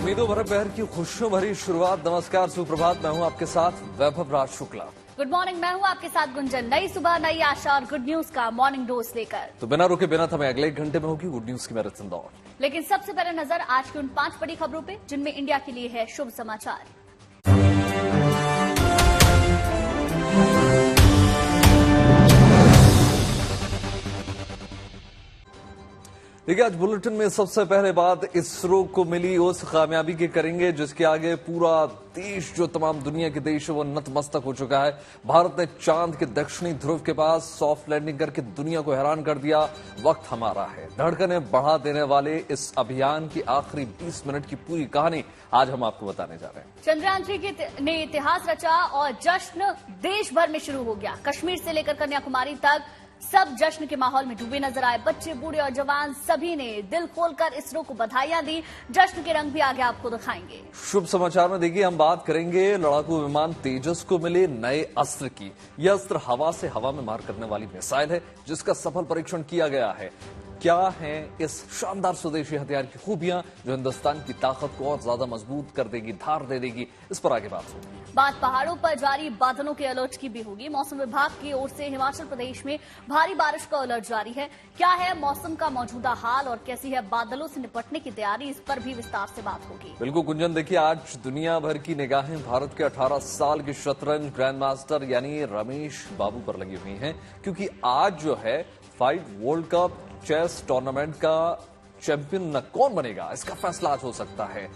उम्मीदों भरे पहर की खुशियों भरी शुरुआत। नमस्कार, सुप्रभात। मैं हूं आपके साथ वैभव राज शुक्ला। Good morning. मैं हूं आपके साथ गुंजन। नई सुबह, नई आशा और गुड न्यूज का मॉर्निंग डोज लेकर तो बिना रुके बिना थमे अगले एक घंटे में होगी गुड न्यूज की मैराथन दौड़। लेकिन सबसे पहले नजर आज की उन 5 बड़ी खबरों पे जिनमें इंडिया के लिए है शुभ समाचार। देखिए, आज बुलेटिन में सबसे पहले बात इसरो को मिली उस कामयाबी की करेंगे जिसके आगे पूरा देश, जो तमाम दुनिया के देश है, वो नतमस्तक हो चुका है। भारत ने चांद के दक्षिणी ध्रुव के पास सॉफ्ट लैंडिंग करके दुनिया को हैरान कर दिया। वक्त हमारा है। धड़कनें बढ़ा देने वाले इस अभियान की आखिरी 20 मिनट की पूरी कहानी आज हम आपको बताने जा रहे हैं। चंद्रयान 3 ने इतिहास रचा और जश्न देश भर में शुरू हो गया। कश्मीर से लेकर कन्याकुमारी तक सब जश्न के माहौल में डूबे नजर आए। बच्चे, बूढ़े और जवान सभी ने दिल खोलकर इसरो को बधाइयां दी। जश्न के रंग भी आगे आपको दिखाएंगे। शुभ समाचार में देखिए, हम बात करेंगे लड़ाकू विमान तेजस को मिले नए अस्त्र की। यह अस्त्र हवा से हवा में मार करने वाली मिसाइल है जिसका सफल परीक्षण किया गया है। क्या है इस शानदार स्वदेशी हथियार की खूबियां जो हिंदुस्तान की ताकत को और ज्यादा मजबूत कर देगी, धार दे देगी, इस पर आगे बात होगी। बात पहाड़ों पर जारी बादलों के अलर्ट की भी होगी। मौसम विभाग की ओर से हिमाचल प्रदेश में भारी बारिश का अलर्ट जारी है। क्या है मौसम का मौजूदा हाल और कैसी है बादलों से निपटने की तैयारी, इस पर भी विस्तार से बात होगी। बिल्कुल गुंजन, देखिए आज दुनिया भर की निगाहें भारत के 18 साल के शतरंज ग्रैंड मास्टर यानी रमेश बाबू पर लगी हुई हैं, क्योंकि आज जो है 5 वर्ल्ड कप चेस टूर्नामेंट का चैंपियन कौन बनेगा, इसका फैसला आज हो सकता है।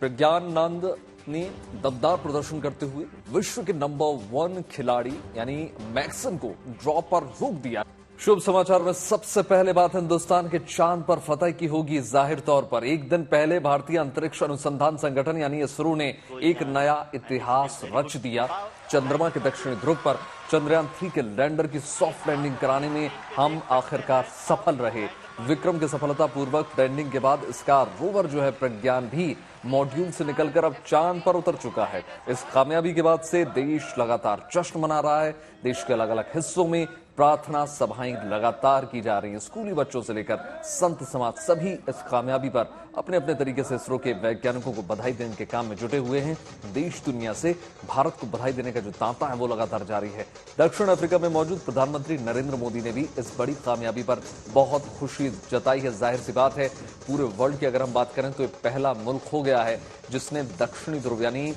प्रज्ञानंद ने दमदार प्रदर्शन करते हुए विश्व के नंबर 1 खिलाड़ी यानी मैक्सन को ड्रॉ पर रोक दिया। शुभ समाचार में सबसे पहले बात हिंदुस्तान के चांद पर फतह की होगी। जाहिर तौर पर एक दिन पहले भारतीय अंतरिक्ष अनुसंधान संगठन यानी इसरो ने एक नया इतिहास रच दिया। चंद्रमा के दक्षिणी ध्रुव पर चंद्रयान 3 के लैंडर की सॉफ्ट लैंडिंग कराने में हम आखिरकार सफल रहे। विक्रम के सफलतापूर्वक लैंडिंग के बाद इसका रोवर जो है प्रज्ञान भी मॉड्यूल से निकलकर अब चांद पर उतर चुका है। इस कामयाबी के बाद से देश लगातार जश्न मना रहा है। देश के अलग अलग हिस्सों में प्रार्थना सभाएं लगातार की जा रही हैं। स्कूली बच्चों से लेकर संत समाज सभी इस कामयाबी पर अपने अपने तरीके से इसरो के वैज्ञानिकों को बधाई देने के काम में जुटे हुए हैं। देश दुनिया से भारत को बधाई देने का जो तांता है वो लगातार जारी है। दक्षिण अफ्रीका में मौजूद प्रधानमंत्री नरेंद्र मोदी ने भी इस बड़ी कामयाबी पर बहुत खुशी जताई है। जाहिर सी बात है, पूरे वर्ल्ड की अगर हम बात करें तो ये पहला मुल्क हो गया है जिसने दक्षिणी ध्रुव यानी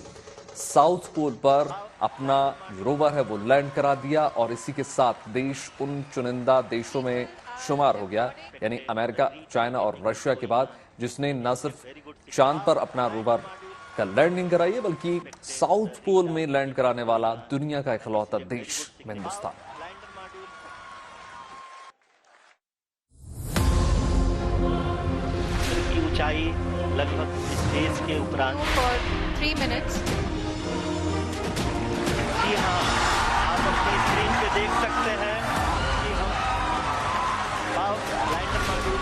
साउथ पोल पर अपना रोवर है वो लैंड करा दिया, और इसी के साथ देश उन चुनिंदा देशों में शुमार हो गया यानी अमेरिका, चाइना और रशिया के बाद जिसने न सिर्फ चांद पर अपना रोवर का लैंडिंग कराई है बल्कि साउथ पोल में लैंड कराने वाला दुनिया का इकलौता देश हिंदुस्तान। ऊंचाई लगभग देश के उपरांत 3 मिनट्स। जी हाँ, आप अपनी स्क्रीन पे देख सकते हैं कि हम लैंडर मॉड्यूल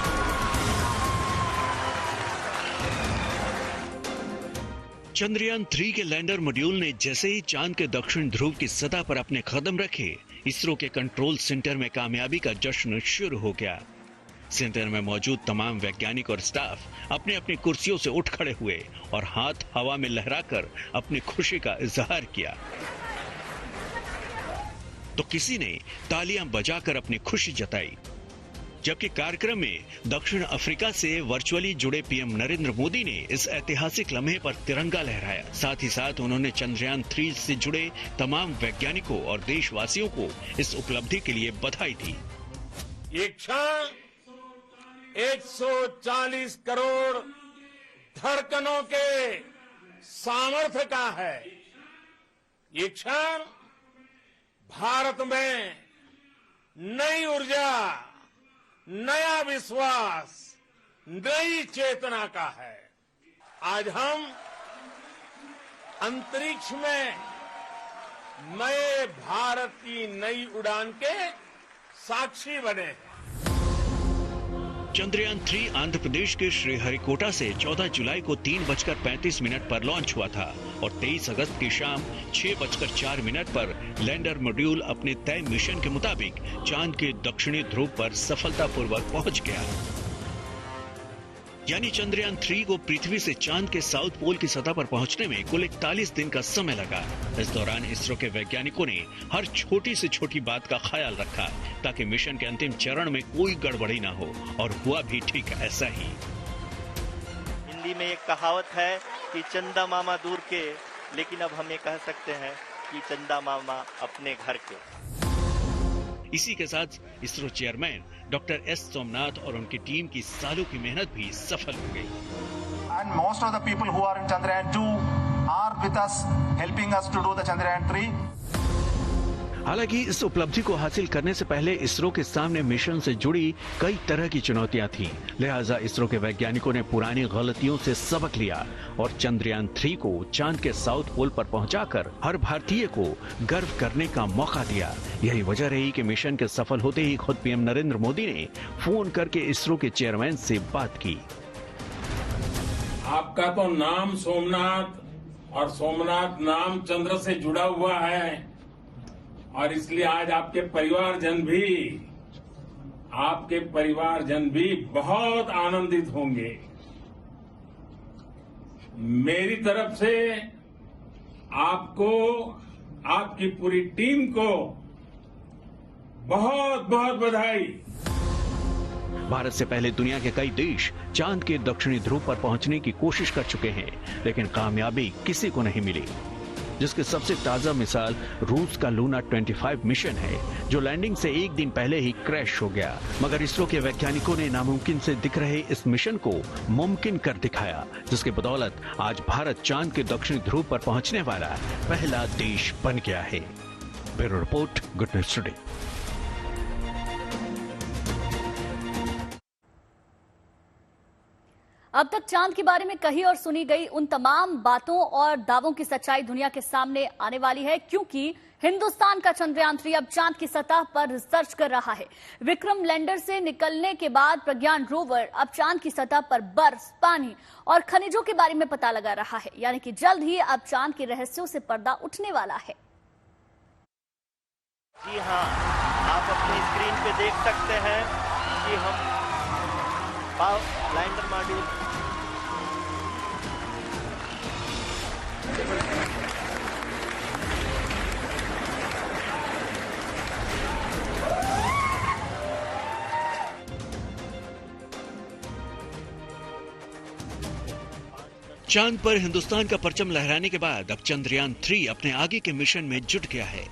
चंद्रयान 3 के लैंडर मॉड्यूल ने जैसे ही चांद के दक्षिण ध्रुव की सतह पर अपने कदम रखे, इसरो के कंट्रोल सेंटर में कामयाबी का जश्न शुरू हो गया। सेंटर में मौजूद तमाम वैज्ञानिक और स्टाफ अपनी अपनी कुर्सियों से उठ खड़े हुए और हाथ हवा में लहराकर अपनी खुशी का इजहार किया। तो किसी ने तालियां बजाकर अपनी खुशी जताई। जबकि कार्यक्रम में दक्षिण अफ्रीका से वर्चुअली जुड़े पीएम नरेंद्र मोदी ने इस ऐतिहासिक लम्हे पर तिरंगा लहराया। साथ ही साथ उन्होंने चंद्रयान 3 से जुड़े तमाम वैज्ञानिकों और देशवासियों को इस उपलब्धि के लिए बधाई दी। ये क्षण 140 करोड़ धड़कनों के सामर्थ्य का है। ये क्षण भारत में नई ऊर्जा, नया विश्वास, नई चेतना का है। आज हम अंतरिक्ष में नए भारत की नई उड़ान के साक्षी बने हैं। चंद्रयान 3 आंध्र प्रदेश के श्रीहरिकोटा से 14 जुलाई को 3:35 पर लॉन्च हुआ था और 23 अगस्त की शाम 6:04 पर लैंडर मॉड्यूल अपने तय मिशन के मुताबिक चांद के दक्षिणी ध्रुव पर सफलतापूर्वक पहुंच गया। यानी चंद्रयान 3 को पृथ्वी से चांद के साउथ पोल की सतह पर पहुंचने में कुल 41 दिन का समय लगा। इस दौरान इसरो के वैज्ञानिकों ने हर छोटी से छोटी बात का ख्याल रखा ताकि मिशन के अंतिम चरण में कोई गड़बड़ी ना हो, और हुआ भी ठीक ऐसा ही। हिंदी में एक कहावत है कि चंदा मामा दूर के, लेकिन अब हम ये कह सकते हैं कि चंदा मामा अपने घर के। इसी के साथ ISRO chairman doctor S Somnath और उनकी टीम की सालों की मेहनत भी सफल हो गई। And most of the people who are in Chandrayaan 2 are with us, helping us to do the Chandrayaan 3. हालांकि इस उपलब्धि को हासिल करने से पहले इसरो के सामने मिशन से जुड़ी कई तरह की चुनौतियां थीं। लिहाजा इसरो के वैज्ञानिकों ने पुरानी गलतियों से सबक लिया और चंद्रयान 3 को चांद के साउथ पोल पर पहुंचाकर हर भारतीय को गर्व करने का मौका दिया। यही वजह रही कि मिशन के सफल होते ही खुद पीएम नरेंद्र मोदी ने फोन करके इसरो के चेयरमैन से बात की। आपका तो नाम सोमनाथ और सोमनाथ नाम चंद्र से जुड़ा हुआ है, और इसलिए आज आपके परिवारजन भी बहुत आनंदित होंगे। मेरी तरफ से आपको, आपकी पूरी टीम को बहुत बहुत बधाई। भारत से पहले दुनिया के कई देश चांद के दक्षिणी ध्रुव पर पहुंचने की कोशिश कर चुके हैं, लेकिन कामयाबी किसी को नहीं मिली, जिसकी सबसे ताजा मिसाल रूस का लूना 25 मिशन है, जो लैंडिंग से एक दिन पहले ही क्रैश हो गया। मगर इसरो के वैज्ञानिकों ने नामुमकिन से दिख रहे इस मिशन को मुमकिन कर दिखाया, जिसकी बदौलत आज भारत चांद के दक्षिणी ध्रुव पर पहुंचने वाला पहला देश बन गया है। Bureau report, good news today. अब तक चांद के बारे में कही और सुनी गई उन तमाम बातों और दावों की सच्चाई दुनिया के सामने आने वाली है, क्योंकि हिंदुस्तान का चंद्रयान 3 अब चांद की सतह पर रिसर्च कर रहा है। विक्रम लैंडर से निकलने के बाद प्रज्ञान रोवर अब चांद की सतह पर बर्फ, पानी और खनिजों के बारे में पता लगा रहा है। यानी कि जल्द ही अब चांद के रहस्यों से पर्दा उठने वाला है। जी हाँ, आप अपनी स्क्रीन पे देख सकते हैं कि हम लैंडर मॉड्यूल चांद पर हिंदुस्तान का परचम लहराने के बाद अब चंद्रयान 3 अपने आगे के मिशन में जुट गया है।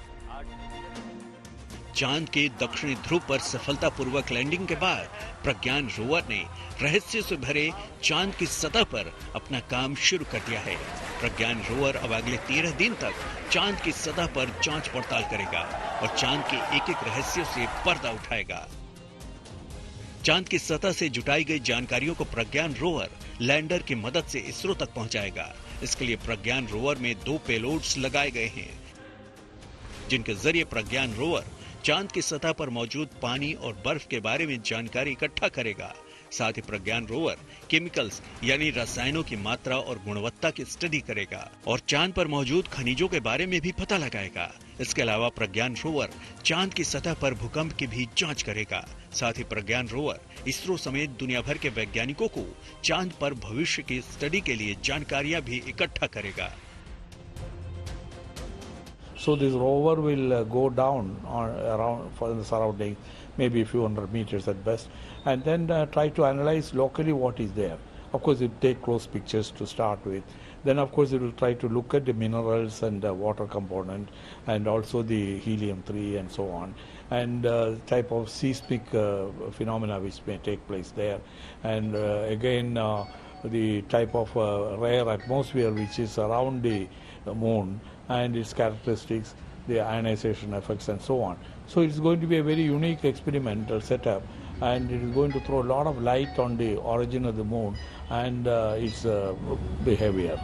चांद के दक्षिणी ध्रुव पर सफलतापूर्वक लैंडिंग के बाद प्रज्ञान रोवर ने रहस्य से भरे चांद की सतह पर अपना काम शुरू कर दिया है। प्रज्ञान रोवर अब अगले 13 दिन तक चांद की सतह पर जांच पड़ताल करेगा और चांद के एक एक रहस्यों से पर्दा उठाएगा। चांद की सतह से जुटाई गई जानकारियों को प्रज्ञान रोवर लैंडर की मदद से इसरो तक पहुंचाएगा। इसके लिए प्रज्ञान रोवर में 2 पेलोड्स लगाए गए हैं, जिनके जरिए प्रज्ञान रोवर चांद की सतह पर मौजूद पानी और बर्फ के बारे में जानकारी इकट्ठा करेगा। साथ ही प्रज्ञान रोवर केमिकल्स यानी रसायनों की मात्रा और गुणवत्ता की स्टडी करेगा और चांद पर मौजूद खनिजों के बारे में भी पता लगाएगा। इसके अलावा प्रज्ञान रोवर चांद की सतह पर भूकंप की भी जांच करेगा। साथ ही प्रज्ञान रोवर इसरो समेत दुनिया भर के वैज्ञानिकों को चांद पर भविष्य की स्टडी के लिए जानकारियां भी इकट्ठा करेगा। So this rover will go down around for the surrounding, maybe a few hundred meters at best, and then try to analyze locally what is there. Of course, it will take close pictures to start with. Then, of course, it will try to look at the minerals and water component, and also the helium-3 and so on, and type of seismic phenomena which may take place there, and again the type of rare atmosphere which is around the moon and its characteristics, the ionization effects and so on. So it's going to be a very unique experimental setup, and it is going to throw a lot of light on the origin of the moon and its behavior.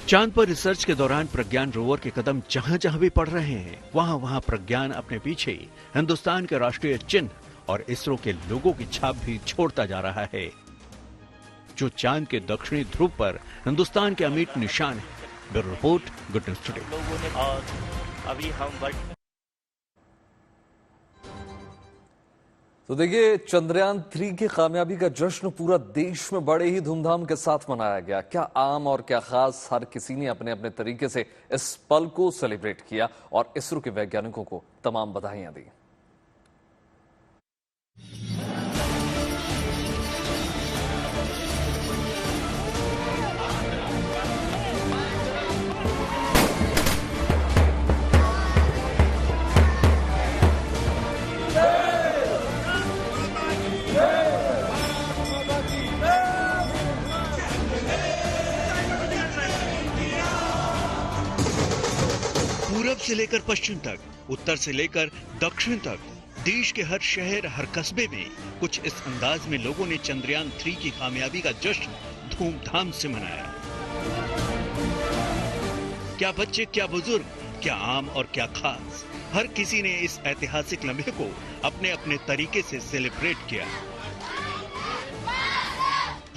चांद पर research के दौरान प्रज्ञान rover के कदम जहां जहां भी पड़ रहे हैं, वहां वहां प्रज्ञान अपने पीछे हिंदुस्तान के राष्ट्रीय चिन्ह और इसरो के लोगों की छाप भी छोड़ता जा रहा है, जो चांद के दक्षिणी ध्रुव पर हिंदुस्तान के अमिट निशान है। Bureau report, good news today. और अभी हम तो देखिए, चंद्रयान 3 की कामयाबी का जश्न पूरा देश में बड़े ही धूमधाम के साथ मनाया गया। क्या आम और क्या खास, हर किसी ने अपने अपने तरीके से इस पल को सेलिब्रेट किया और इसरो के वैज्ञानिकों को तमाम बधाइयां दी। पूरब से लेकर पश्चिम तक, उत्तर से लेकर दक्षिण तक, देश के हर शहर, हर कस्बे में कुछ इस अंदाज में लोगों ने चंद्रयान 3 की कामयाबी का जश्न धूमधाम से मनाया। क्या बच्चे, क्या बुजुर्ग, क्या आम और क्या खास, हर किसी ने इस ऐतिहासिक लम्हे को अपने अपने तरीके से सेलिब्रेट किया।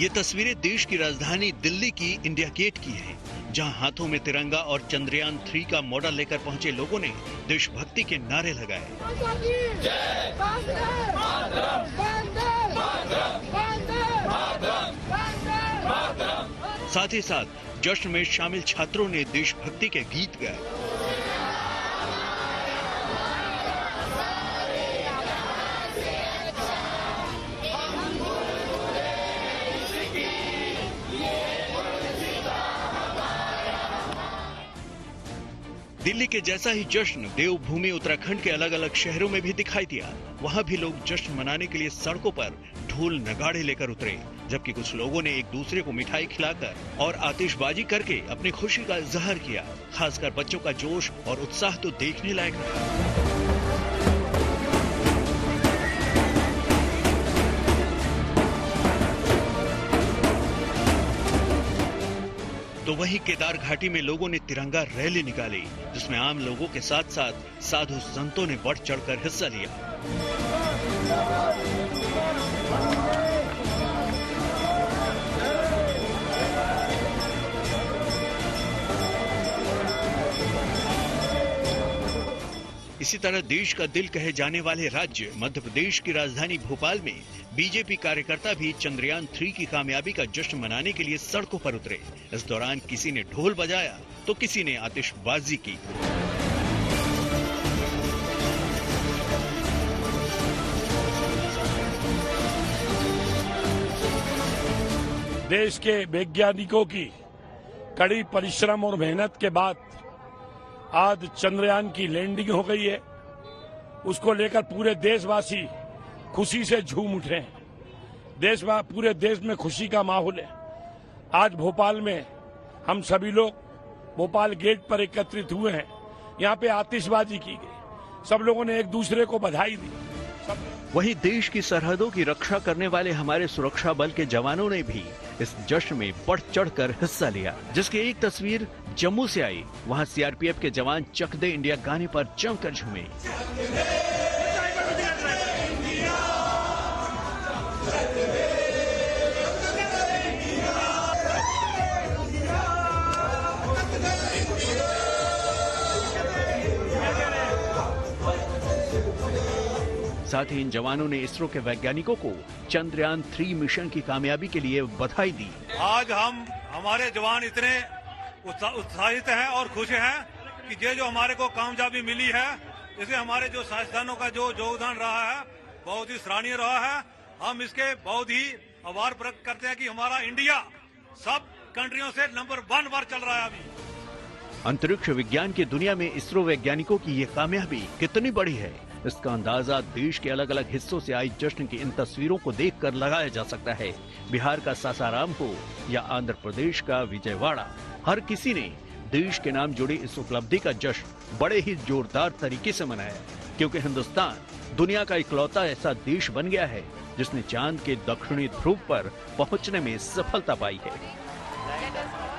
ये तस्वीरें देश की राजधानी दिल्ली की इंडिया गेट की हैं, जहां हाथों में तिरंगा और चंद्रयान 3 का मॉडल लेकर पहुंचे लोगों ने देशभक्ति के नारे लगाए। साथ ही साथ जश्न में शामिल छात्रों ने देशभक्ति के गीत गाए। दिल्ली के जैसा ही जश्न देवभूमि उत्तराखंड के अलग अलग शहरों में भी दिखाई दिया। वहां भी लोग जश्न मनाने के लिए सड़कों पर ढोल नगाड़े लेकर उतरे, जबकि कुछ लोगों ने एक दूसरे को मिठाई खिलाकर और आतिशबाजी करके अपनी खुशी का इजहार किया। खासकर बच्चों का जोश और उत्साह तो देखने लायक रहा। तो वहीं केदार घाटी में लोगों ने तिरंगा रैली निकाली, जिसमें आम लोगों के साथ साथ साधु संतों ने बढ़ चढ़कर हिस्सा लिया। इसी तरह देश का दिल कहे जाने वाले राज्य मध्य प्रदेश की राजधानी भोपाल में बीजेपी कार्यकर्ता भी चंद्रयान 3 की कामयाबी का जश्न मनाने के लिए सड़कों पर उतरे। इस दौरान किसी ने ढोल बजाया तो किसी ने आतिशबाजी की। देश के वैज्ञानिकों की कड़ी परिश्रम और मेहनत के बाद आज चंद्रयान की लैंडिंग हो गई है। उसको लेकर पूरे देशवासी खुशी से झूम उठे हैं। पूरे देश में खुशी का माहौल है। आज भोपाल में हम सभी लोग भोपाल गेट पर एकत्रित हुए हैं। यहाँ पे आतिशबाजी की गई, सब लोगों ने एक दूसरे को बधाई दी। वहीं देश की सरहदों की रक्षा करने वाले हमारे सुरक्षा बल के जवानों ने भी इस जश्न में बढ़ चढ़कर हिस्सा लिया, जिसकी एक तस्वीर जम्मू से आई। वहां सीआरपीएफ के जवान चक दे इंडिया गाने पर जमकर झूमे। साथ ही इन जवानों ने इसरो के वैज्ञानिकों को चंद्रयान 3 मिशन की कामयाबी के लिए बधाई दी। आज हमारे जवान इतने उत्साहित हैं और खुश हैं कि ये जो हमारे को कामयाबी मिली है, इससे हमारे जो साइंसदानों का जो योगदान रहा है बहुत ही सराहनीय रहा है। हम इसके बहुत ही आभार प्रकट करते हैं कि हमारा इंडिया सब कंट्रियों से नंबर 1 पर चल रहा है। अभी अंतरिक्ष विज्ञान की दुनिया में इसरो वैज्ञानिकों की ये कामयाबी कितनी बड़ी है, इसका अंदाजा देश के अलग अलग हिस्सों से आई जश्न की इन तस्वीरों को देखकर लगाया जा सकता है। बिहार का सासाराम हो या आंध्र प्रदेश का विजयवाड़ा, हर किसी ने देश के नाम जुड़ी इस उपलब्धि का जश्न बड़े ही जोरदार तरीके से मनाया, क्योंकि हिंदुस्तान दुनिया का इकलौता ऐसा देश बन गया है जिसने चांद के दक्षिणी ध्रुव पर पहुंचने में सफलता पाई है।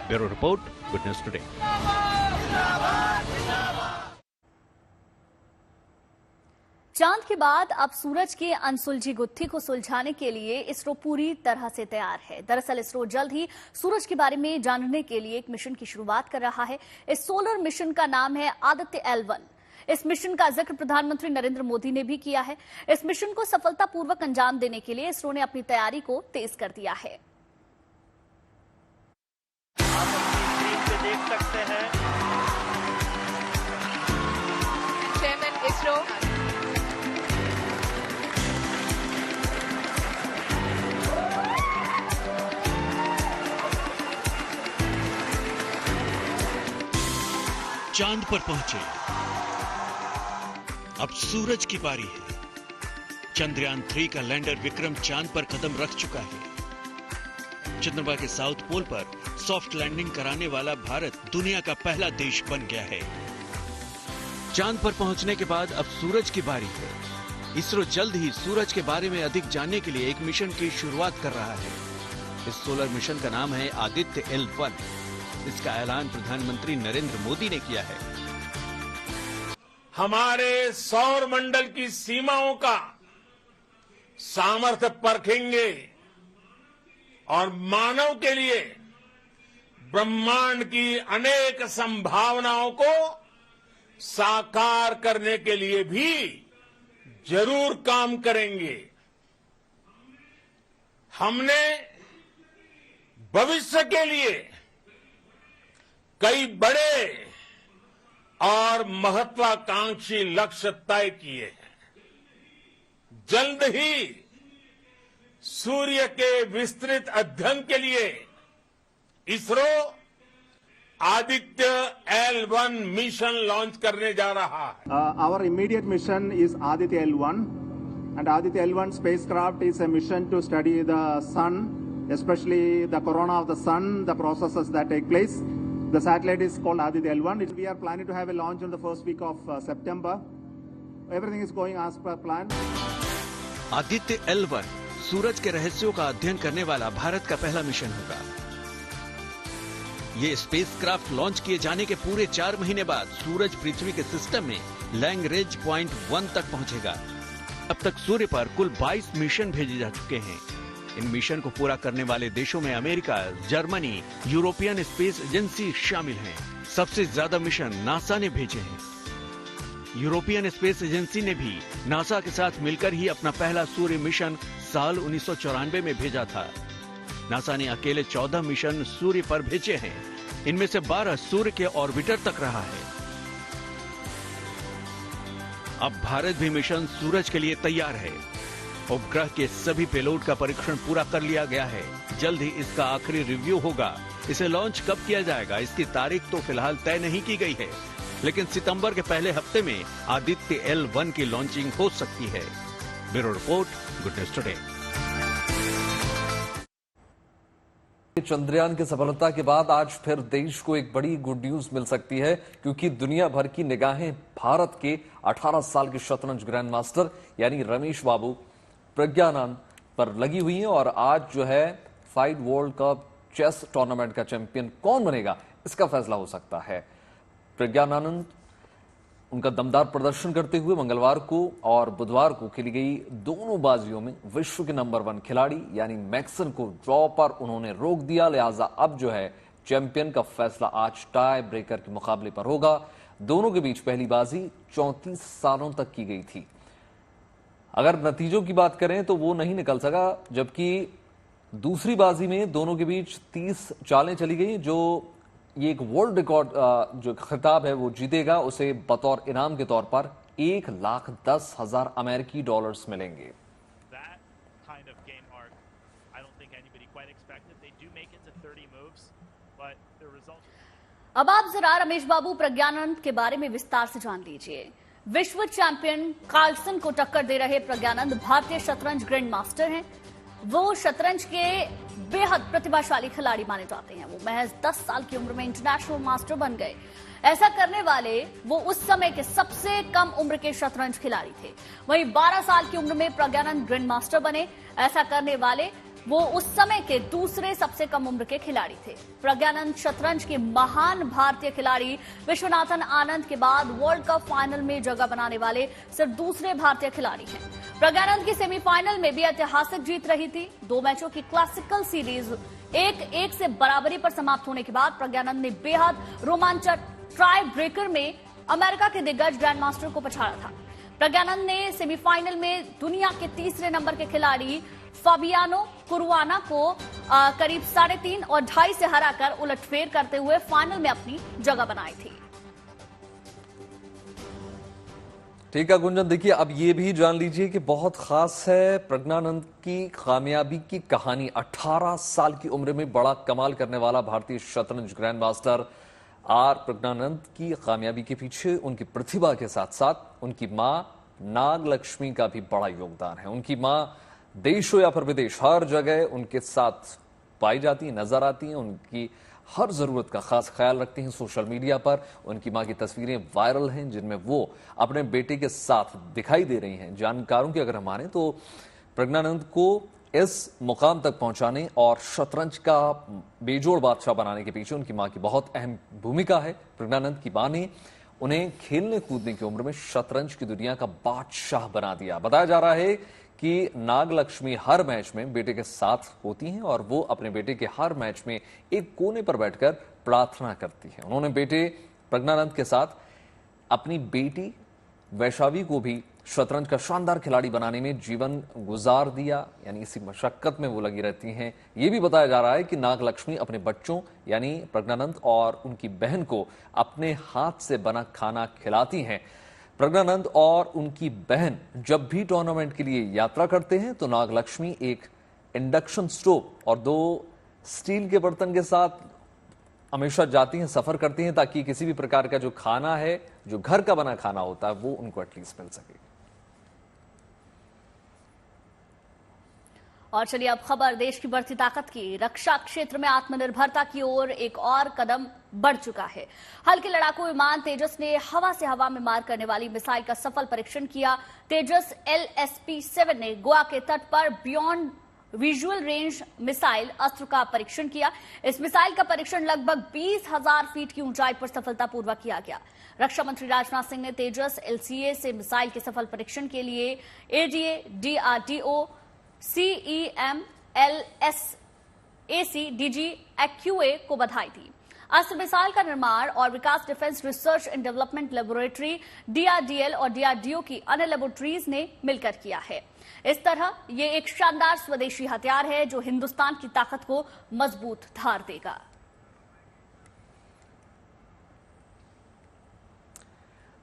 Bureau report, good news today. चांद के बाद अब सूरज की अनसुलझी गुत्थी को सुलझाने के लिए इसरो पूरी तरह से तैयार है। दरअसल इसरो जल्द ही सूरज के बारे में जानने के लिए एक मिशन की शुरुआत कर रहा है। इस सोलर मिशन का नाम है आदित्य L1। इस मिशन का जिक्र प्रधानमंत्री नरेंद्र मोदी ने भी किया है। इस मिशन को सफलतापूर्वक अंजाम देने के लिए इसरो ने अपनी तैयारी को तेज कर दिया है। आप अपनी स्क्रीन पे देख सकते हैं चेयरमैन इसरो चांद पर पहुंचे। अब सूरज की बारी है। चंद्रयान 3 का लैंडर विक्रम चांद पर कदम रख चुका है। चंद्रमा के साउथ पोल पर सॉफ्ट लैंडिंग कराने वाला भारत दुनिया का पहला देश बन गया है। चांद पर पहुंचने के बाद अब सूरज की बारी है। इसरो जल्द ही सूरज के बारे में अधिक जानने के लिए एक मिशन की शुरुआत कर रहा है। इस सोलर मिशन का नाम है आदित्य L1। इसका ऐलान प्रधानमंत्री नरेंद्र मोदी ने किया है। हमारे सौर मंडल की सीमाओं का सामर्थ्य परखेंगे और मानव के लिए ब्रह्मांड की अनेक संभावनाओं को साकार करने के लिए भी जरूर काम करेंगे। हमने भविष्य के लिए कई बड़े और महत्वाकांक्षी लक्ष्य तय किए हैं। जल्द ही सूर्य के विस्तृत अध्ययन के लिए ISRO Aditya L1 mission launch करने जा रहा है। Our immediate mission is Aditya L1, and Aditya L1 spacecraft is a mission to study the sun, especially the corona of the sun, the processes that take place. The satellite is called Aditya L1. We are planning to have a launch in the first week of September. Everything is going as per plan. Aditya L1 सूरज के रहस्यों का अध्ययन करने वाला भारत का पहला mission होगा। ये स्पेसक्राफ्ट लॉन्च किए जाने के पूरे 4 महीने बाद सूरज पृथ्वी के सिस्टम में लैंग्रेंज पॉइंट 1 तक पहुंचेगा। अब तक सूर्य पर कुल 22 मिशन भेजे जा चुके हैं। इन मिशन को पूरा करने वाले देशों में America, Germany, European space agency शामिल हैं। सबसे ज्यादा मिशन नासा ने भेजे हैं। यूरोपियन स्पेस एजेंसी ने भी नासा के साथ मिलकर ही अपना पहला सूर्य मिशन साल 1994 में भेजा था। नासा ने अकेले 14 मिशन सूर्य पर भेजे हैं। इनमें से 12 सूर्य के ऑर्बिटर तक रहा है। अब भारत भी मिशन सूरज के लिए तैयार है। उपग्रह के सभी पेलोड का परीक्षण पूरा कर लिया गया है। जल्द ही इसका आखिरी रिव्यू होगा। इसे लॉन्च कब किया जाएगा इसकी तारीख तो फिलहाल तय नहीं की गई है, लेकिन सितंबर के पहले हफ्ते में आदित्य L1 की लॉन्चिंग हो सकती है। Bureau report, good news today. Chandrayaan की सफलता के बाद आज फिर देश को एक बड़ी गुड न्यूज मिल सकती है, क्योंकि दुनिया भर की निगाहें भारत के 18 साल के शतरंज ग्रैंड मास्टर यानी रमेश बाबू प्रज्ञानंद पर लगी हुई है। और आज जो है FIDE world cup chess tournament का चैंपियन कौन बनेगा इसका फैसला हो सकता है। प्रज्ञानंद उनका दमदार प्रदर्शन करते हुए मंगलवार को और बुधवार को खेली गई दोनों बाजियों में विश्व के नंबर 1 खिलाड़ी यानी मैक्सन को ड्रॉ पर उन्होंने रोक दिया। लिहाजा अब जो है चैंपियन का फैसला आज टाई ब्रेकर के मुकाबले पर होगा। दोनों के बीच पहली बाजी 34 सालों तक की गई थी। अगर नतीजों की बात करें तो वो नहीं निकल सका, जबकि दूसरी बाजी में दोनों के बीच 30 चालें चली गई। जो ये एक वर्ल्ड रिकॉर्ड जो खिताब है वो जीतेगा, उसे बतौर इनाम के तौर पर 1,10,000 अमेरिकी डॉलर्स मिलेंगे। अब आप जरा रमेश बाबू प्रज्ञानंद के बारे में विस्तार से जान लीजिए। विश्व चैंपियन कार्लसन को टक्कर दे रहे प्रज्ञानंद भारतीय शतरंज ग्रैंड मास्टर हैं। वो शतरंज के बेहद प्रतिभाशाली खिलाड़ी माने जाते हैं। वो महज 10 साल की उम्र में इंटरनेशनल मास्टर बन गए। ऐसा करने वाले वो उस समय के सबसे कम उम्र के शतरंज खिलाड़ी थे। वहीं 12 साल की उम्र में प्रज्ञानंद ग्रैंड मास्टर बने। ऐसा करने वाले वो उस समय के दूसरे सबसे कम उम्र के खिलाड़ी थे। प्रज्ञानंद शतरंज के महान भारतीय खिलाड़ी विश्वनाथन आनंद के बाद वर्ल्ड कप फाइनल में जगह बनाने वाले सिर्फ दूसरे भारतीय खिलाड़ी हैं। प्रज्ञानंद की सेमीफाइनल में भी ऐतिहासिक जीत रही थी। 2 मैचों की क्लासिकल सीरीज 1-1 से बराबरी पर समाप्त होने के बाद प्रज्ञानंद ने बेहद रोमांचक टाई ब्रेकर में अमेरिका के दिग्गज ग्रैंडमास्टर को पछाड़ा था। प्रज्ञानंद ने सेमीफाइनल में दुनिया के तीसरे नंबर के खिलाड़ी फाबियानो कुरुआना को करीब 3.5 और 2.5 से हराकर उलटफेर करते हुए फाइनल में अपनी जगह बनाई थी। ठीक है गुंजन, देखिए अब ये भी जान लीजिए कि बहुत खास है प्रज्ञानंद की कामयाबी की कहानी। 18 साल की उम्र में बड़ा कमाल करने वाला भारतीय शतरंज ग्रैंड मास्टर आर प्रज्ञानंद की कामयाबी के पीछे उनकी प्रतिभा के साथ साथ उनकी मां नागलक्ष्मी का भी बड़ा योगदान है। उनकी मां देश हो या फिर विदेश, हर जगह उनके साथ पाई जाती है, नजर आती हैं, उनकी हर जरूरत का खास ख्याल रखती हैं। सोशल मीडिया पर उनकी मां की तस्वीरें वायरल हैं जिनमें वो अपने बेटे के साथ दिखाई दे रही हैं। जानकारों की अगर हम माने तो प्रज्ञानंद को इस मुकाम तक पहुंचाने और शतरंज का बेजोड़ बादशाह बनाने के पीछे उनकी मां की बहुत अहम भूमिका है। प्रज्ञानंद की मां ने उन्हें खेलने कूदने की उम्र में शतरंज की दुनिया का बादशाह बना दिया। बताया जा रहा है कि नागलक्ष्मी हर मैच में बेटे के साथ होती हैं और वो अपने बेटे के हर मैच में एक कोने पर बैठकर प्रार्थना करती हैं। उन्होंने बेटे प्रज्ञानंद के साथ अपनी बेटी वैशावी को भी शतरंज का शानदार खिलाड़ी बनाने में जीवन गुजार दिया, यानी इसी मशक्कत में वो लगी रहती हैं। ये भी बताया जा रहा है कि नागलक्ष्मी अपने बच्चों यानी प्रज्ञानंद और उनकी बहन को अपने हाथ से बना खाना खिलाती हैं। प्रज्ञानंद और उनकी बहन जब भी टूर्नामेंट के लिए यात्रा करते हैं तो नागलक्ष्मी एक इंडक्शन स्टोव और 2 स्टील के बर्तन के साथ हमेशा जाती हैं, सफर करती हैं, ताकि किसी भी प्रकार का जो खाना है, जो घर का बना खाना होता है, वो उनको एटलीस्ट मिल सके। और चलिए अब खबर देश की बढ़ती ताकत की। रक्षा क्षेत्र में आत्मनिर्भरता की ओर एक और कदम बढ़ चुका है। हल्के लड़ाकू विमान तेजस ने हवा से हवा में मार करने वाली मिसाइल का सफल परीक्षण किया। तेजस LSP-7 ने गोवा के तट पर बियॉन्ड विजुअल रेंज मिसाइल अस्त्र का परीक्षण किया। इस मिसाइल का परीक्षण लगभग 20,000 फीट की ऊंचाई पर सफलतापूर्वक किया गया। रक्षा मंत्री राजनाथ सिंह ने तेजस LCA से मिसाइल के सफल परीक्षण के लिए ADA, DRDO, CEM, LSAC, DG, AQA को बधाई दी। अस्त्र मिसाइल का निर्माण और विकास defence research and development laboratory DRDL और DRDO की अन्य लेबोरेटरीज ने मिलकर किया है। इस तरह ये एक शानदार स्वदेशी हथियार है जो हिंदुस्तान की ताकत को मजबूत धार देगा।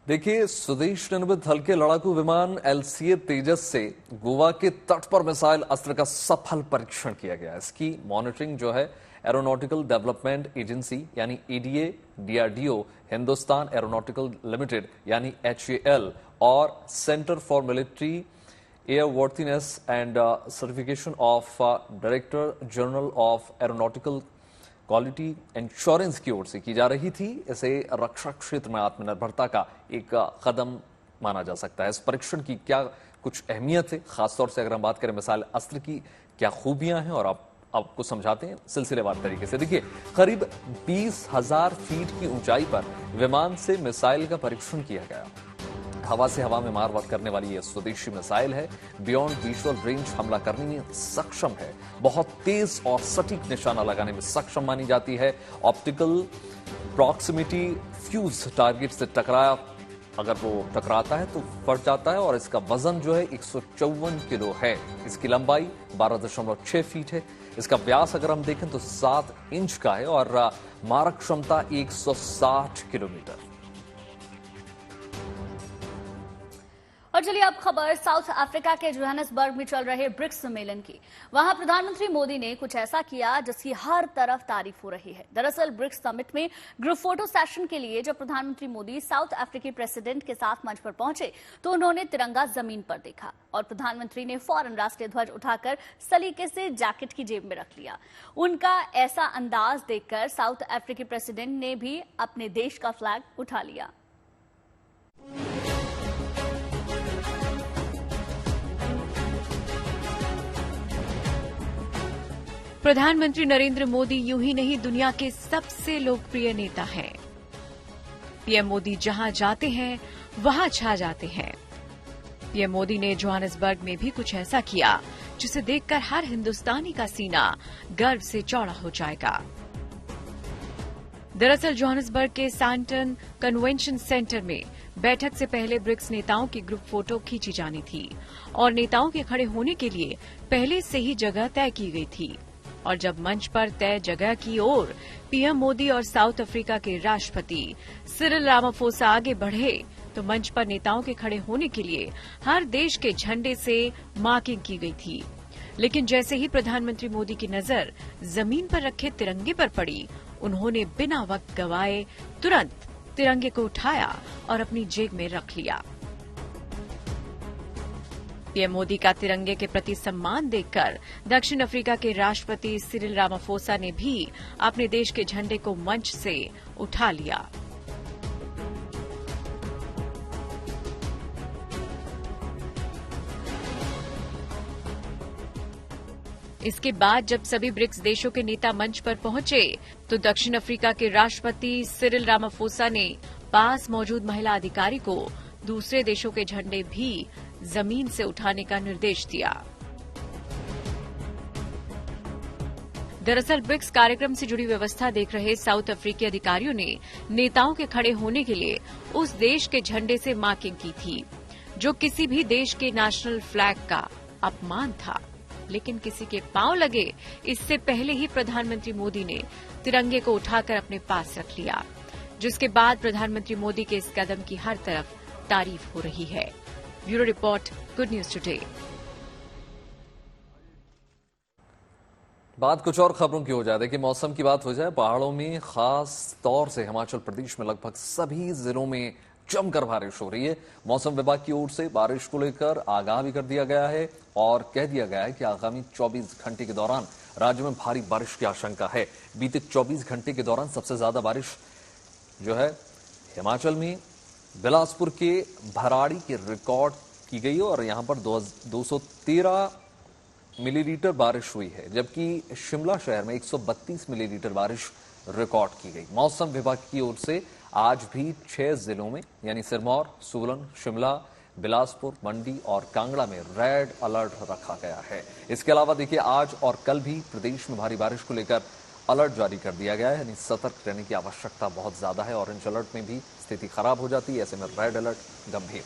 देखिए, स्वदेश निर्मित हल्के लड़ाकू विमान LCA तेजस से गोवा के तट पर मिसाइल अस्त्र का सफल परीक्षण किया गया। इसकी मॉनिटरिंग जो है एरोनॉटिकल डेवलपमेंट एजेंसी यानी ADA, DRDO, Hindustan aeronautical limited यानी HAL और centre for military airworthiness and certification of director general of aeronautical quality insurance की ओर से की जा रही थी। इसे रक्षा क्षेत्र में आत्मनिर्भरता का एक कदम माना जा सकता है। इस परीक्षण की क्या कुछ अहमियत है, खासतौर से अगर हम बात करें मिसाइल अस्त्र की क्या खूबियां हैं, और आपको समझाते हैं सिलसिलेवार तरीके से। देखिए, करीब 20,000 फीट की ऊंचाई पर विमान से मिसाइल का परीक्षण किया गया। हवा से हवा में मार करने वाली यह स्वदेशी मिसाइल है। बियॉन्ड विजुअल रेंज हमला करने में सक्षम है, बहुत तेज और सटीक निशाना लगाने में सक्षम मानी जाती है। ऑप्टिकल प्रॉक्सिमिटी फ्यूज टारगेट से अगर वो टकराता है तो फट जाता है, और इसका वजन जो है 154 किलो है। इसकी लंबाई 12.6 फीट है। इसका व्यास अगर हम देखें तो 7 इंच का है और मारक क्षमता 160 किलोमीटर। और चलिए अब खबर साउथ अफ्रीका के जोहानिसबर्ग में चल रहे ब्रिक्स सम्मेलन की। वहां प्रधानमंत्री मोदी ने कुछ ऐसा किया जिसकी हर तरफ तारीफ हो रही है। दरअसल ब्रिक्स समिट में ग्रुप फोटो सेशन के लिए जब प्रधानमंत्री मोदी साउथ अफ्रीकी प्रेसिडेंट के साथ मंच पर पहुंचे तो उन्होंने तिरंगा जमीन पर देखा और प्रधानमंत्री ने फौरन राष्ट्रीय ध्वज उठाकर सलीके से जैकेट की जेब में रख लिया। उनका ऐसा अंदाज देखकर साउथ अफ्रीकी प्रेसिडेंट ने भी अपने देश का फ्लैग उठा लिया। प्रधानमंत्री नरेंद्र मोदी यूं ही नहीं दुनिया के सबसे लोकप्रिय नेता हैं। पीएम मोदी जहां जाते हैं वहां छा जाते हैं। पीएम मोदी ने जोहानिसबर्ग में भी कुछ ऐसा किया जिसे देखकर हर हिंदुस्तानी का सीना गर्व से चौड़ा हो जाएगा। दरअसल जोहानिसबर्ग के सैंटन कन्वेंशन सेंटर में बैठक से पहले ब्रिक्स नेताओं की ग्रुप फोटो खींची जानी थी और नेताओं के खड़े होने के लिए पहले से ही जगह तय की गई थी। और जब मंच पर तय जगह की ओर पीएम मोदी और साउथ अफ्रीका के राष्ट्रपति सिरिल रामाफोसा आगे बढ़े तो मंच पर नेताओं के खड़े होने के लिए हर देश के झंडे से मार्किंग की गई थी। लेकिन जैसे ही प्रधानमंत्री मोदी की नजर जमीन पर रखे तिरंगे पर पड़ी, उन्होंने बिना वक्त गवाए तुरंत तिरंगे को उठाया और अपनी जेब में रख लिया। पीएम मोदी का तिरंगे के प्रति सम्मान देखकर दक्षिण अफ्रीका के राष्ट्रपति सिरिल रामाफोसा ने भी अपने देश के झंडे को मंच से उठा लिया। इसके बाद जब सभी ब्रिक्स देशों के नेता मंच पर पहुंचे तो दक्षिण अफ्रीका के राष्ट्रपति सिरिल रामाफोसा ने पास मौजूद महिला अधिकारी को दूसरे देशों के झंडे भी जमीन से उठाने का निर्देश दिया। दरअसल ब्रिक्स कार्यक्रम से जुड़ी व्यवस्था देख रहे साउथ अफ्रीकी अधिकारियों ने नेताओं के खड़े होने के लिए उस देश के झंडे से मार्किंग की थी, जो किसी भी देश के नेशनल फ्लैग का अपमान था। लेकिन किसी के पांव लगे इससे पहले ही प्रधानमंत्री मोदी ने तिरंगे को उठाकर अपने पास रख लिया, जिसके बाद प्रधानमंत्री मोदी के इस कदम की हर तरफ तारीफ हो रही है। Bureau report, good news today. बात कुछ और खबरों की हो जाए। देखिए, मौसम की बात हो जाए, पहाड़ों में खास तौर से हिमाचल प्रदेश में लगभग सभी जिलों में जमकर बारिश हो रही है। मौसम विभाग की ओर से बारिश को लेकर आगाह भी कर दिया गया है और कह दिया गया है कि आगामी 24 घंटे के दौरान राज्य में भारी बारिश की आशंका है। बीते 24 घंटे के दौरान सबसे ज्यादा बारिश जो है हिमाचल में बिलासपुर के भराड़ी के रिकॉर्ड की गई और यहां पर 213 मिलीलीटर बारिश हुई है, जबकि शिमला शहर में 132 मिलीलीटर बारिश रिकॉर्ड की गई। मौसम विभाग की ओर से आज भी 6 जिलों में यानी सिरमौर, सोलन, शिमला, बिलासपुर, मंडी और कांगड़ा में रेड अलर्ट रखा गया है। इसके अलावा देखिए, आज और कल भी प्रदेश में भारी बारिश को लेकर अलर्ट जारी कर दिया गया है, यानी सतर्क रहने की आवश्यकता बहुत ज्यादा है। ऑरेंज अलर्ट में भी स्थिति खराब हो जाती है, ऐसे में रेड अलर्ट गंभीर।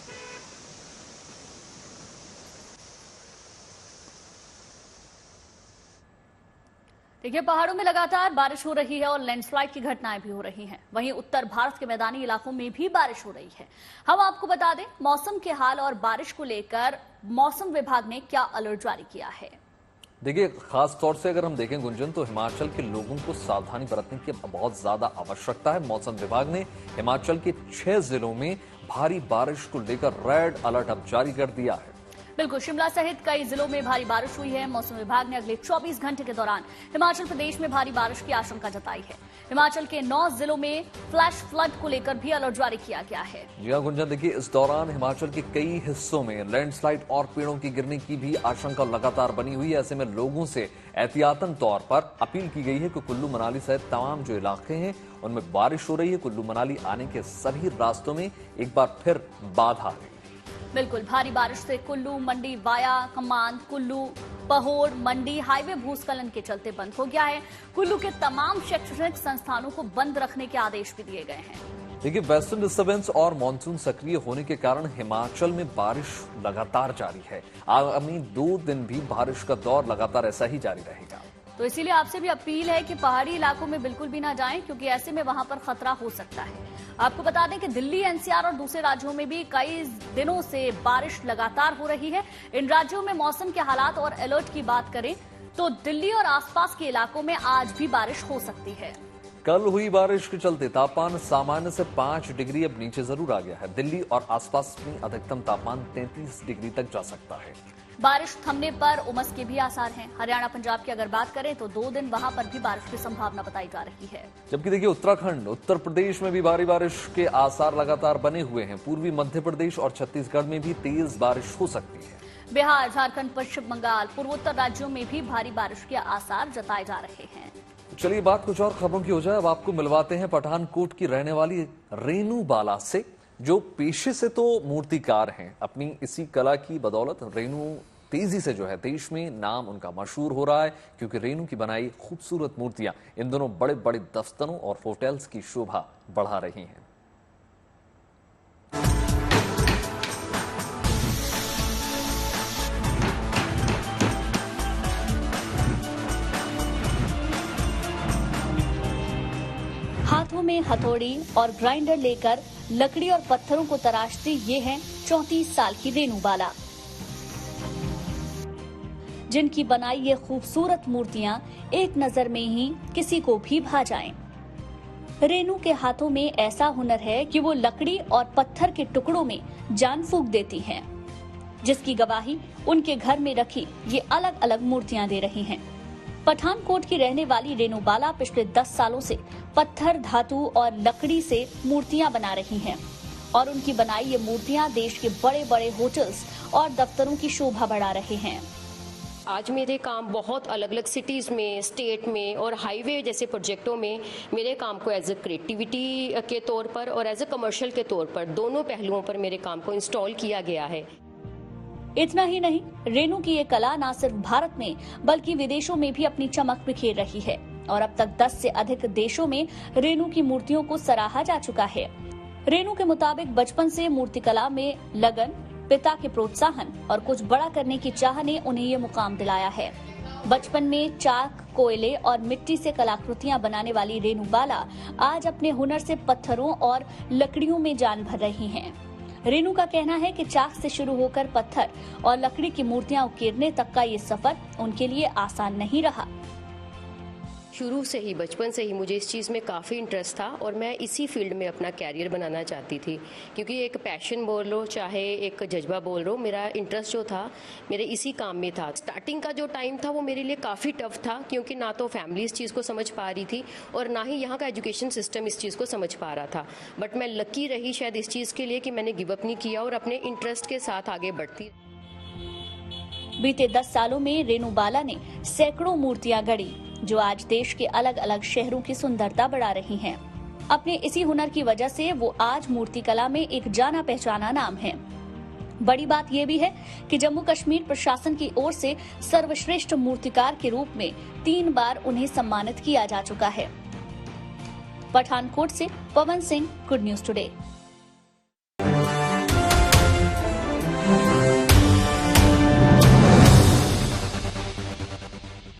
देखिए, पहाड़ों में लगातार बारिश हो रही है और लैंडस्लाइड की घटनाएं भी हो रही हैं। वहीं उत्तर भारत के मैदानी इलाकों में भी बारिश हो रही है। हम आपको बता दें मौसम के हाल और बारिश को लेकर मौसम विभाग ने क्या अलर्ट जारी किया है। देखिए, खास तौर से अगर हम देखें गुंजन, तो हिमाचल के लोगों को सावधानी बरतने की बहुत ज्यादा आवश्यकता है। मौसम विभाग ने हिमाचल के 6 जिलों में भारी बारिश को लेकर रेड अलर्ट अब जारी कर दिया है। बिल्कुल, शिमला सहित कई जिलों में भारी बारिश हुई है। मौसम विभाग ने अगले 24 घंटे के दौरान हिमाचल प्रदेश में भारी बारिश की आशंका जताई है। हिमाचल के 9 जिलों में फ्लैश फ्लड को लेकर भी अलर्ट जारी किया गया है। जी हाँ गुंजन, देखिए, इस दौरान हिमाचल के कई हिस्सों में लैंडस्लाइड और पेड़ों की गिरने की भी आशंका लगातार बनी हुई है। ऐसे में लोगों से एहतियातन तौर पर अपील की गई है कि कुल्लू मनाली सहित तमाम जो इलाके हैं उनमें बारिश हो रही है, कुल्लू मनाली आने के सभी रास्तों में एक बार फिर बाधा है। बिल्कुल, भारी बारिश से कुल्लू मंडी वाया कमांद कुल्लू पहोड़ मंडी हाईवे भूस्खलन के चलते बंद हो गया है। कुल्लू के तमाम शैक्षणिक संस्थानों को बंद रखने के आदेश भी दिए गए हैं। देखिए, वेस्टर्न डिस्टर्बेंस और मानसून सक्रिय होने के कारण हिमाचल में बारिश लगातार जारी है। आगामी 2 दिन भी बारिश का दौर लगातार ऐसा ही जारी रहेगा। तो इसीलिए आपसे भी अपील है कि पहाड़ी इलाकों में बिल्कुल भी ना जाएं, क्योंकि ऐसे में वहां पर खतरा हो सकता है। आपको बता दें कि दिल्ली, एनसीआर और दूसरे राज्यों में भी कई दिनों से बारिश लगातार हो रही है। इन राज्यों में मौसम के हालात और अलर्ट की बात करें तो दिल्ली और आसपास के इलाकों में आज भी बारिश हो सकती है। कल हुई बारिश के चलते तापमान सामान्य से 5 डिग्री अब नीचे जरूर आ गया है। दिल्ली और आसपास में अधिकतम तापमान 33 डिग्री तक जा सकता है। बारिश थमने पर उमस के भी आसार हैं। हरियाणा, पंजाब की अगर बात करें तो 2 दिन वहां पर भी बारिश की संभावना बताई जा रही है। जबकि देखिए, उत्तराखंड, उत्तर प्रदेश में भी भारी बारिश के आसार लगातार बने हुए हैं। पूर्वी मध्य प्रदेश और छत्तीसगढ़ में भी तेज बारिश हो सकती है। बिहार, झारखंड, पश्चिम बंगाल, पूर्वोत्तर राज्यों में भी भारी बारिश के आसार जताए जा रहे हैं। चलिए, बात कुछ और खबरों की हो जाए। अब आपको मिलवाते हैं पठानकोट की रहने वाली रेनू बाला से, जो पेशे से तो मूर्तिकार हैं। अपनी इसी कला की बदौलत रेनू तेजी से जो है देश में नाम उनका मशहूर हो रहा है, क्योंकि रेनू की बनाई खूबसूरत मूर्तियां इन दोनों बड़े बड़े दफ्तरों और होटल्स की शोभा बढ़ा रही हैं। हाथों में हथौड़ी और ग्राइंडर लेकर लकड़ी और पत्थरों को तराशती ये हैं 34 साल की रेनू बाला, जिनकी बनाई ये खूबसूरत मूर्तियां एक नजर में ही किसी को भी भा जाएं। रेनू के हाथों में ऐसा हुनर है कि वो लकड़ी और पत्थर के टुकड़ों में जान फूंक देती हैं, जिसकी गवाही उनके घर में रखी ये अलग अलग मूर्तियां दे रही हैं। पठानकोट की रहने वाली रेनू बाला पिछले 10 सालों से पत्थर, धातु और लकड़ी से मूर्तियां बना रही हैं और उनकी बनाई ये मूर्तियां देश के बड़े बड़े होटल्स और दफ्तरों की शोभा बढ़ा रहे हैं। आज मेरे काम बहुत अलग अलग सिटीज़ में, स्टेट में और हाईवे जैसे प्रोजेक्टों में मेरे काम को एज ए क्रिएटिविटी के तौर पर और एज ए कमर्शियल के तौर पर दोनों पहलुओं पर मेरे काम को इंस्टॉल किया गया है। इतना ही नहीं, रेनू की ये कला न सिर्फ भारत में बल्कि विदेशों में भी अपनी चमक बिखेर रही है और अब तक 10 से अधिक देशों में रेनू की मूर्तियों को सराहा जा चुका है। रेनू के मुताबिक बचपन से मूर्तिकला में लगन, पिता के प्रोत्साहन और कुछ बड़ा करने की चाह ने उन्हें ये मुकाम दिलाया है। बचपन में चाक, कोयले और मिट्टी से कलाकृतियां बनाने वाली रेनू बाला आज अपने हुनर से पत्थरों और लकड़ियों में जान भर रही हैं। रेनू का कहना है कि चाक से शुरू होकर पत्थर और लकड़ी की मूर्तियां उकेरने तक का ये सफर उनके लिए आसान नहीं रहा। शुरू से ही, बचपन से ही मुझे इस चीज़ में काफ़ी इंटरेस्ट था और मैं इसी फील्ड में अपना कैरियर बनाना चाहती थी, क्योंकि एक पैशन बोल लो चाहे एक जज्बा बोल लो, मेरा इंटरेस्ट जो था मेरे इसी काम में था। स्टार्टिंग का जो टाइम था वो मेरे लिए काफ़ी टफ था, क्योंकि ना तो फैमिली इस चीज़ को समझ पा रही थी और ना ही यहाँ का एजुकेशन सिस्टम इस चीज़ को समझ पा रहा था। बट मैं लकी रही शायद इस चीज़ के लिए कि मैंने गिव अप नहीं किया और अपने इंटरेस्ट के साथ आगे बढ़ती। बीते 10 सालों में रेनू बाला ने सैकड़ों मूर्तियां गढ़ी, जो आज देश के अलग अलग शहरों की सुंदरता बढ़ा रही हैं। अपने इसी हुनर की वजह से वो आज मूर्तिकला में एक जाना पहचाना नाम है। बड़ी बात यह भी है कि जम्मू कश्मीर प्रशासन की ओर से सर्वश्रेष्ठ मूर्तिकार के रूप में 3 बार उन्हें सम्मानित किया जा चुका है। पठानकोट से Pawan Singh, good news today.